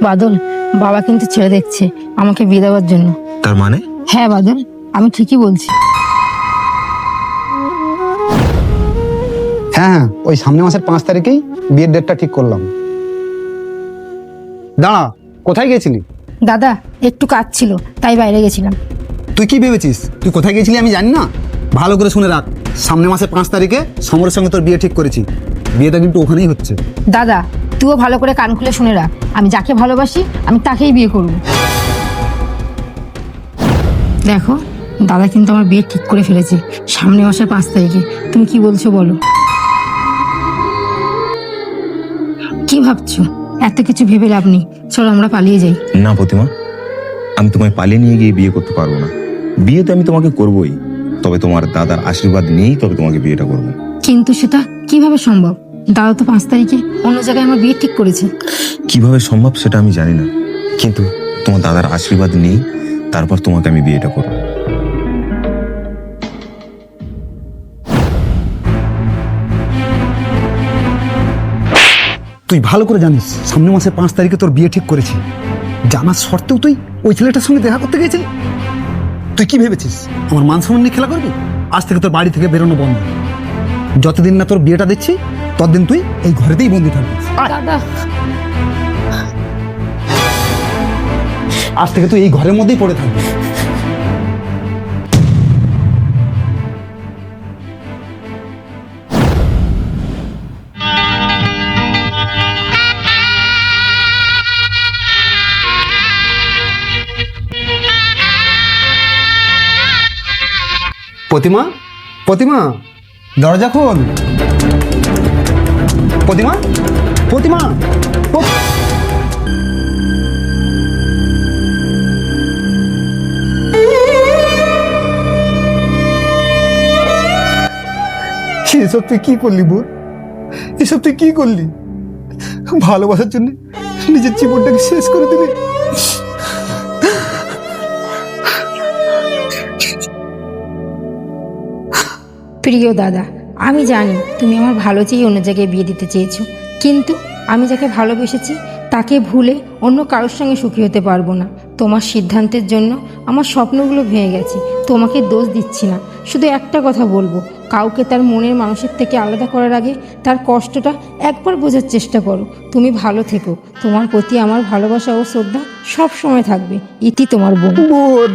বাদল, বাবা কিন্তু ছেড়ে দেখছে আমাকে বিয়ে দেওয়ার জন্য। তার মানে? হ্যাঁ বাদল, আমি ঠিকই বলছি। হ্যাঁ, ওই সামনের মাসের 5 তারিখেই বিয়ের ডেটটা ঠিক করলাম। দাঁড়া, কোথায় গেছিলি? দাদা, একটু কাজ ছিল তাই বাইরে গেছিলাম। তুই কি ভেবেছিস তুই কোথায় গেছিলি আমি জানি না? ভালো করে শুনে রাখ, সামনের মাসের 5 তারিখে সমরের সঙ্গে তোর বিয়ে ঠিক করেছি। বিয়েটা কিন্তু ওখানেই হচ্ছে। দাদা, তুইও ভালো করে কান খুলে শুনে রাখ, আমি যাকে ভালোবাসি আমি তাকেই বিয়ে করব। দেখো, দাদা কিন্তু আমার বিয়ে ঠিক করে ফেলেছে সামনের মাসের 5 তারিখে। তুমি কি বলছো বলো? কি ভাবছো? এত কিছু ভেবে লাভ নেই, চলো আমরা পালিয়ে যাই। না প্রতিমা, আমি তোমায় পালিয়ে নিয়ে গিয়ে বিয়ে করতে পারবো না। বিয়ে তো আমি তোমাকে করবোই, তবে তোমার দাদার আশীর্বাদ নিয়েই তবে তোমাকে বিয়েটা করবো। কিন্তু সেটা কিভাবে সম্ভব? দাদা তো 5 তারিখে অন্য জায়গায় আমার বিয়ে ঠিক করেছে। কিভাবে সম্ভব সেটা আমি জানি না, কিন্তু তোমার দাদার আশীর্বাদ নেই, তারপর তোমাকে আমি বিয়েটা করবো। তুই ভালো করে জানিস সামনের মাসের 5 তারিখে তোর বিয়ে ঠিক করেছি। জানার সত্ত্বেও তুই ওই ছেলেটার সঙ্গে দেখা করতে গেছিলি। তুই কি ভেবেছিস আমার মান সম্মান নিয়ে খেলা করবি? আজ থেকে তোর বাড়ি থেকে বেরোনো বন্ধ। যতদিন না তোর বিয়েটা দিচ্ছি ততদিন তুই এই ঘরেতেই বন্দি থাকবি। দাদা, আজ থেকে তুই এই ঘরের মধ্যেই পড়ে থাকবি। প্রতিমা, প্রতিমা, দরজা খোল। প্রতিমা, প্রতিমা, এসব তুই কি করলি বোন? এসব তুই কি করলি? ভালোবাসার জন্য নিজের জীবনটাকে শেষ করে দিলি। প্রিয় দাদা, আমি জানি তুমি আমার ভালো চেয়ে অন্য জায়গায় বিয়ে দিতে চেয়েছো, কিন্তু আমি যাকে ভালোবেসেছি তাকে ভুলে অন্য কারোর সঙ্গে সুখী হতে পারবো না। তোমার সিদ্ধান্তের জন্য আমার স্বপ্নগুলো ভেঙে গেছে। তোমাকে দোষ দিচ্ছি না, শুধু একটা কথা বলবো, কাউকে তার মনের মানুষের থেকে আলাদা করার আগে তার কষ্টটা একবার বোঝার চেষ্টা করো। তুমি ভালো থেকো, তোমার প্রতি আমার ভালোবাসা ও শ্রদ্ধা সব সময় থাকবে। ইতি, তোমার বোন। বোন।